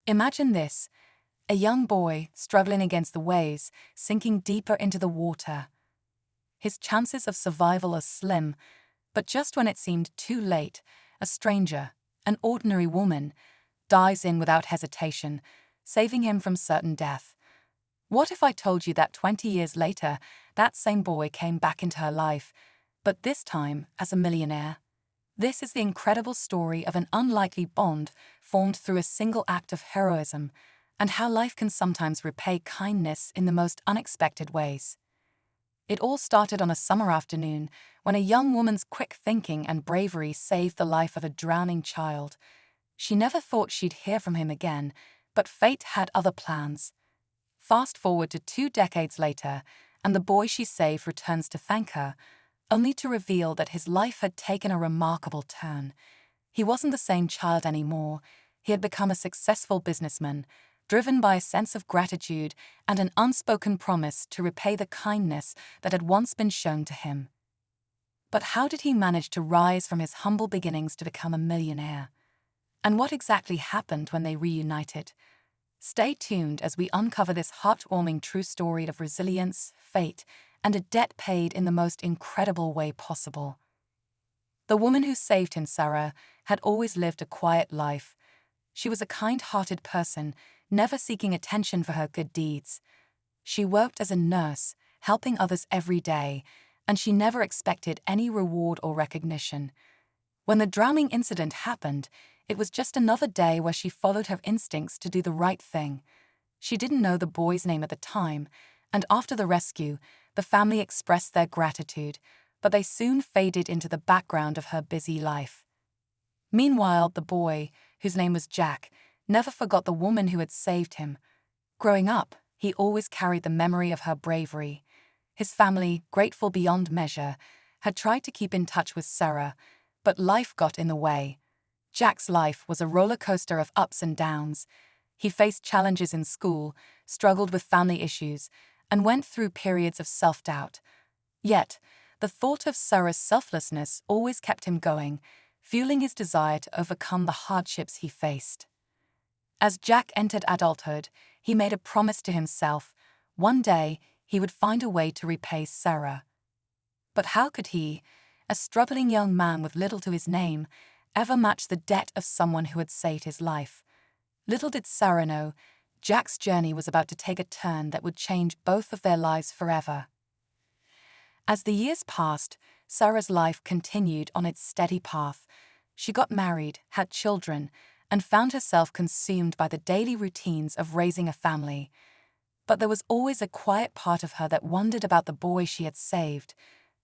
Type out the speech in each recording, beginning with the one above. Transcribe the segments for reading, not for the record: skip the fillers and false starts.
Imagine this, a young boy struggling against the waves, sinking deeper into the water. His chances of survival are slim, but just when it seemed too late, a stranger, an ordinary woman, dives in without hesitation, saving him from certain death. What if I told you that 20 years later, that same boy came back into her life, but this time as a millionaire? This is the incredible story of an unlikely bond formed through a single act of heroism, and how life can sometimes repay kindness in the most unexpected ways. It all started on a summer afternoon when a young woman's quick thinking and bravery saved the life of a drowning child. She never thought she'd hear from him again, but fate had other plans. Fast forward to 2 decades later, and the boy she saved returns to thank her, only to reveal that his life had taken a remarkable turn. He wasn't the same child anymore. He had become a successful businessman, driven by a sense of gratitude and an unspoken promise to repay the kindness that had once been shown to him. But how did he manage to rise from his humble beginnings to become a millionaire? And what exactly happened when they reunited? Stay tuned as we uncover this heartwarming true story of resilience, fate, and a debt paid in the most incredible way possible. The woman who saved him, Sarah, had always lived a quiet life. She was a kind-hearted person, never seeking attention for her good deeds. She worked as a nurse, helping others every day, and she never expected any reward or recognition. When the drowning incident happened, it was just another day where she followed her instincts to do the right thing. She didn't know the boy's name at the time, and after the rescue, the family expressed their gratitude, but they soon faded into the background of her busy life. Meanwhile, the boy, whose name was Jack, never forgot the woman who had saved him. Growing up, he always carried the memory of her bravery. His family, grateful beyond measure, had tried to keep in touch with Sarah, but life got in the way. Jack's life was a roller coaster of ups and downs. He faced challenges in school, struggled with family issues, and went through periods of self-doubt. Yet, the thought of Sarah's selflessness always kept him going, fueling his desire to overcome the hardships he faced. As Jack entered adulthood, he made a promise to himself. One day, he would find a way to repay Sarah. But how could he, a struggling young man with little to his name, ever match the debt of someone who had saved his life? Little did Sarah know, Jack's journey was about to take a turn that would change both of their lives forever. As the years passed, Sarah's life continued on its steady path. She got married, had children, and found herself consumed by the daily routines of raising a family. But there was always a quiet part of her that wondered about the boy she had saved.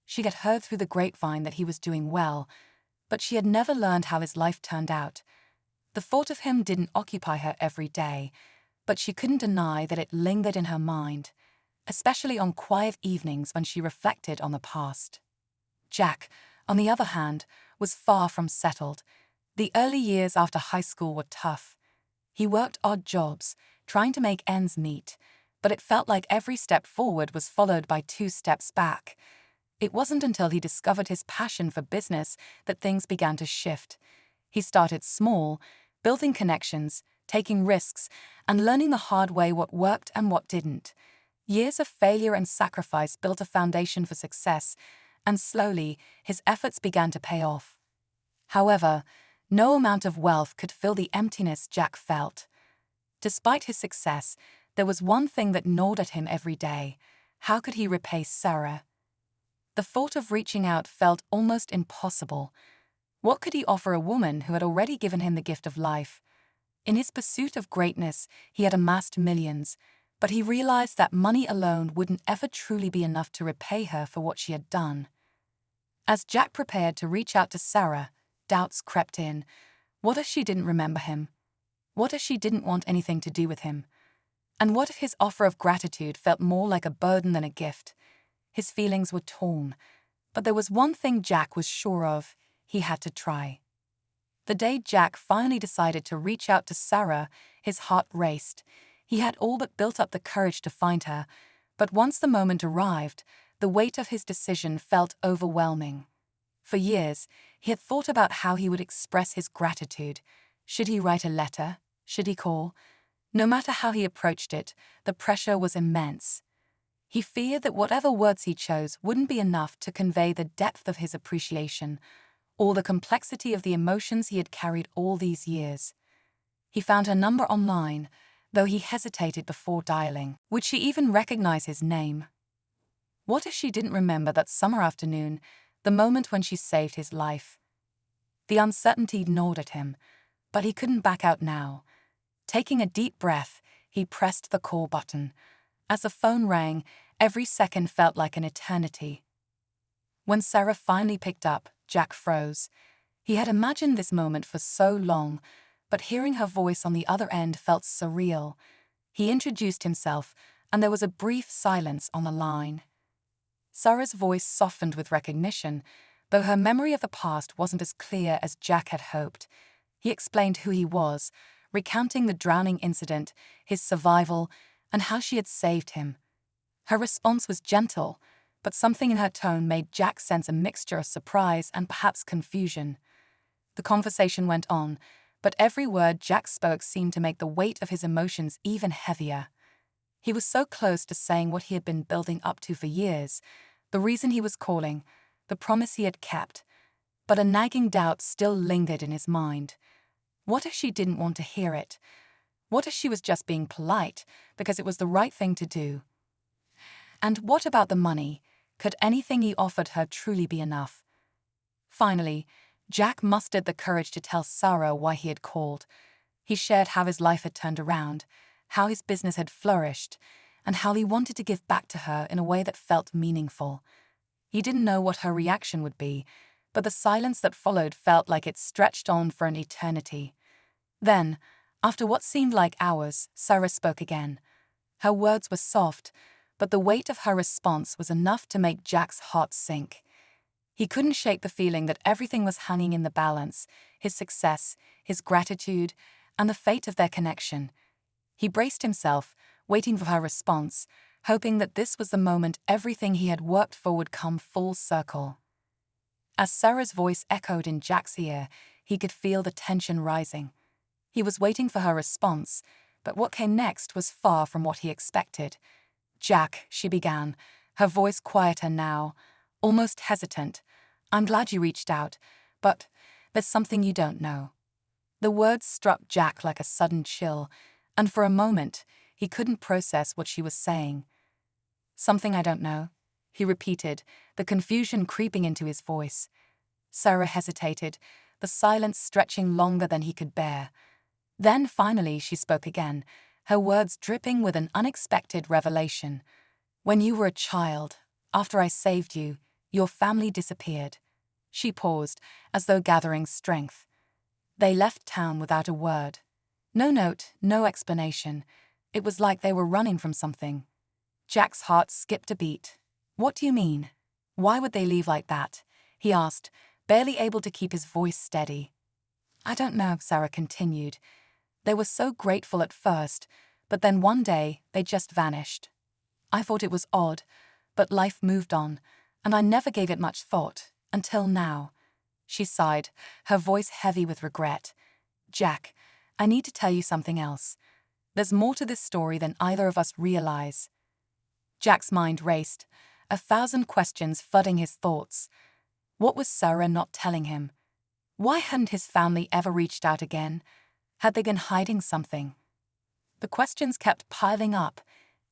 She had heard through the grapevine that he was doing well, but she had never learned how his life turned out. The thought of him didn't occupy her every day, but she couldn't deny that it lingered in her mind, especially on quiet evenings when she reflected on the past. Jack, on the other hand, was far from settled. The early years after high school were tough. He worked odd jobs, trying to make ends meet, but it felt like every step forward was followed by 2 steps back. It wasn't until he discovered his passion for business that things began to shift. He started small, building connections, taking risks, and learning the hard way what worked and what didn't. Years of failure and sacrifice built a foundation for success, and slowly, his efforts began to pay off. However, no amount of wealth could fill the emptiness Jack felt. Despite his success, there was one thing that gnawed at him every day. How could he repay Sarah? The thought of reaching out felt almost impossible. What could he offer a woman who had already given him the gift of life? In his pursuit of greatness, he had amassed millions, but he realized that money alone wouldn't ever truly be enough to repay her for what she had done. As Jack prepared to reach out to Sarah, doubts crept in. What if she didn't remember him? What if she didn't want anything to do with him? And what if his offer of gratitude felt more like a burden than a gift? His feelings were torn, but there was one thing Jack was sure of: he had to try. The day Jack finally decided to reach out to Sarah, his heart raced. He had all but built up the courage to find her, but once the moment arrived, the weight of his decision felt overwhelming. For years, he had thought about how he would express his gratitude. Should he write a letter? Should he call? No matter how he approached it, the pressure was immense. He feared that whatever words he chose wouldn't be enough to convey the depth of his appreciation, or the complexity of the emotions he had carried all these years. He found her number online, though he hesitated before dialing. Would she even recognize his name? What if she didn't remember that summer afternoon, the moment when she saved his life? The uncertainty gnawed at him, but he couldn't back out now. Taking a deep breath, he pressed the call button. As the phone rang, every second felt like an eternity. When Sarah finally picked up, Jack froze. He had imagined this moment for so long, but hearing her voice on the other end felt surreal. He introduced himself, and there was a brief silence on the line. Sarah's voice softened with recognition, though her memory of the past wasn't as clear as Jack had hoped. He explained who he was, recounting the drowning incident, his survival, and how she had saved him. Her response was gentle, but something in her tone made Jack sense a mixture of surprise and perhaps confusion. The conversation went on, but every word Jack spoke seemed to make the weight of his emotions even heavier. He was so close to saying what he had been building up to for years, the reason he was calling, the promise he had kept, but a nagging doubt still lingered in his mind. What if she didn't want to hear it? What if she was just being polite because it was the right thing to do? And what about the money? Could anything he offered her truly be enough? Finally, Jack mustered the courage to tell Sarah why he had called. He shared how his life had turned around, how his business had flourished, and how he wanted to give back to her in a way that felt meaningful. He didn't know what her reaction would be, but the silence that followed felt like it stretched on for an eternity. Then, after what seemed like hours, Sarah spoke again. Her words were soft, but the weight of her response was enough to make Jack's heart sink. He couldn't shake the feeling that everything was hanging in the balance, his success, his gratitude, and the fate of their connection. He braced himself, waiting for her response, hoping that this was the moment everything he had worked for would come full circle. As Sarah's voice echoed in Jack's ear, he could feel the tension rising. He was waiting for her response, but what came next was far from what he expected. "Jack," she began, her voice quieter now, almost hesitant. "I'm glad you reached out, but there's something you don't know." The words struck Jack like a sudden chill, and for a moment, he couldn't process what she was saying. "Something I don't know," he repeated, the confusion creeping into his voice. Sarah hesitated, the silence stretching longer than he could bear. Then finally she spoke again, her words dripping with an unexpected revelation. "When you were a child, after I saved you, your family disappeared." She paused, as though gathering strength. "They left town without a word. No note, no explanation. It was like they were running from something." Jack's heart skipped a beat. "What do you mean? Why would they leave like that?" he asked, barely able to keep his voice steady. "I don't know," Sarah continued. "They were so grateful at first, but then one day they just vanished. I thought it was odd, but life moved on, and I never gave it much thought, until now." She sighed, her voice heavy with regret. "Jack, I need to tell you something else. There's more to this story than either of us realize." Jack's mind raced, 1,000 questions flooding his thoughts. What was Sarah not telling him? Why hadn't his family ever reached out again? Had they been hiding something? The questions kept piling up,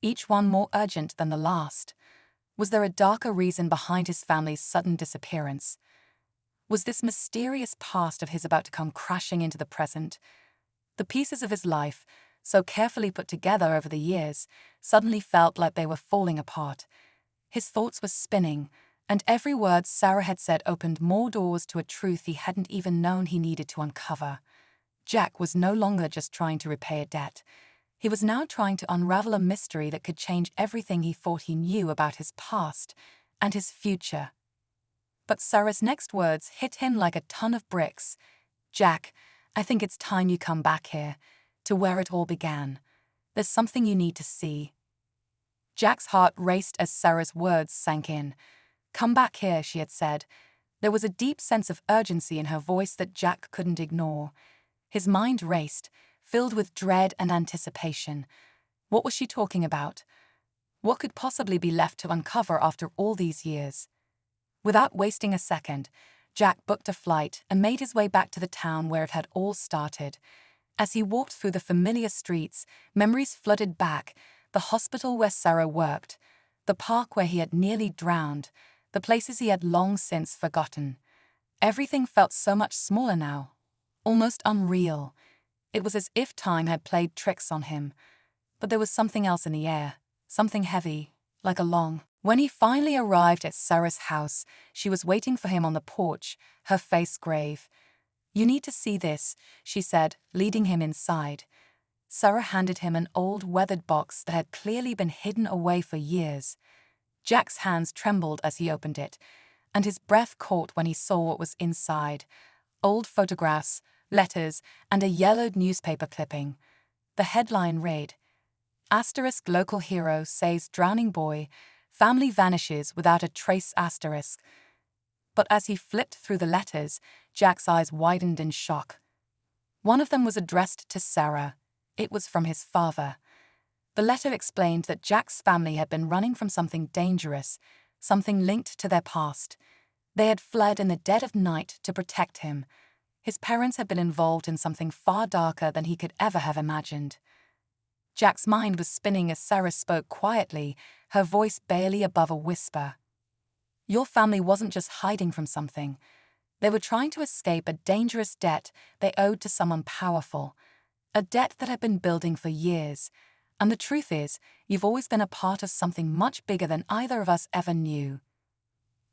each one more urgent than the last. Was there a darker reason behind his family's sudden disappearance? Was this mysterious past of his about to come crashing into the present? The pieces of his life, so carefully put together over the years, suddenly felt like they were falling apart. His thoughts were spinning, and every word Sarah had said opened more doors to a truth he hadn't even known he needed to uncover. Jack was no longer just trying to repay a debt. He was now trying to unravel a mystery that could change everything he thought he knew about his past and his future. But Sarah's next words hit him like a ton of bricks. "Jack, I think it's time you come back here, to where it all began. There's something you need to see." Jack's heart raced as Sarah's words sank in. "Come back here," she had said. There was a deep sense of urgency in her voice that Jack couldn't ignore. His mind raced, filled with dread and anticipation. What was she talking about? What could possibly be left to uncover after all these years? Without wasting a second, Jack booked a flight and made his way back to the town where it had all started. As he walked through the familiar streets, memories flooded back: the hospital where Sarah worked, the park where he had nearly drowned, the places he had long since forgotten. Everything felt so much smaller now, almost unreal. It was as if time had played tricks on him. But there was something else in the air, something heavy, like a long. When he finally arrived at Sarah's house, she was waiting for him on the porch, her face grave. "You need to see this," she said, leading him inside. Sarah handed him an old weathered box that had clearly been hidden away for years. Jack's hands trembled as he opened it, and his breath caught when he saw what was inside: old photographs, letters, and a yellowed newspaper clipping. The headline read, "Asterisk local hero saves drowning boy, family vanishes without a trace asterisk." But as he flipped through the letters, Jack's eyes widened in shock. One of them was addressed to Sarah. It was from his father. The letter explained that Jack's family had been running from something dangerous, something linked to their past. They had fled in the dead of night to protect him. His parents had been involved in something far darker than he could ever have imagined. Jack's mind was spinning as Sarah spoke quietly, her voice barely above a whisper. "Your family wasn't just hiding from something. They were trying to escape a dangerous debt they owed to someone powerful, a debt that had been building for years. And the truth is, you've always been a part of something much bigger than either of us ever knew."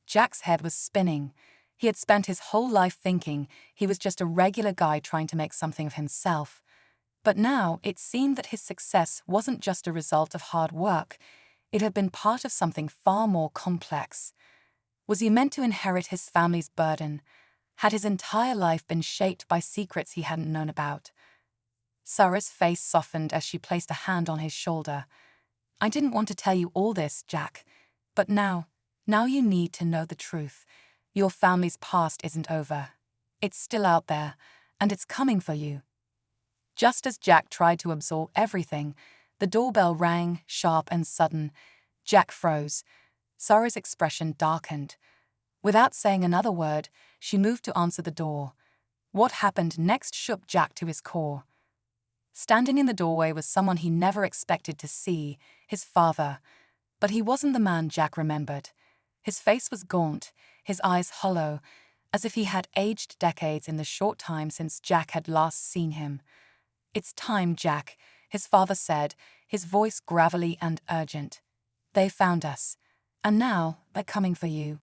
Jack's head was spinning. He had spent his whole life thinking he was just a regular guy trying to make something of himself. But now it seemed that his success wasn't just a result of hard work. It had been part of something far more complex. Was he meant to inherit his family's burden? Had his entire life been shaped by secrets he hadn't known about? Sarah's face softened as she placed a hand on his shoulder. "I didn't want to tell you all this, Jack. But now you need to know the truth. Your family's past isn't over. It's still out there, and it's coming for you." Just as Jack tried to absorb everything, the doorbell rang, sharp and sudden. Jack froze. Sarah's expression darkened. Without saying another word, she moved to answer the door. What happened next shook Jack to his core. Standing in the doorway was someone he never expected to see: his father. But he wasn't the man Jack remembered. His face was gaunt, his eyes hollow, as if he had aged decades in the short time since Jack had last seen him. "It's time, Jack," his father said, his voice gravelly and urgent. "They found us, and now they're coming for you."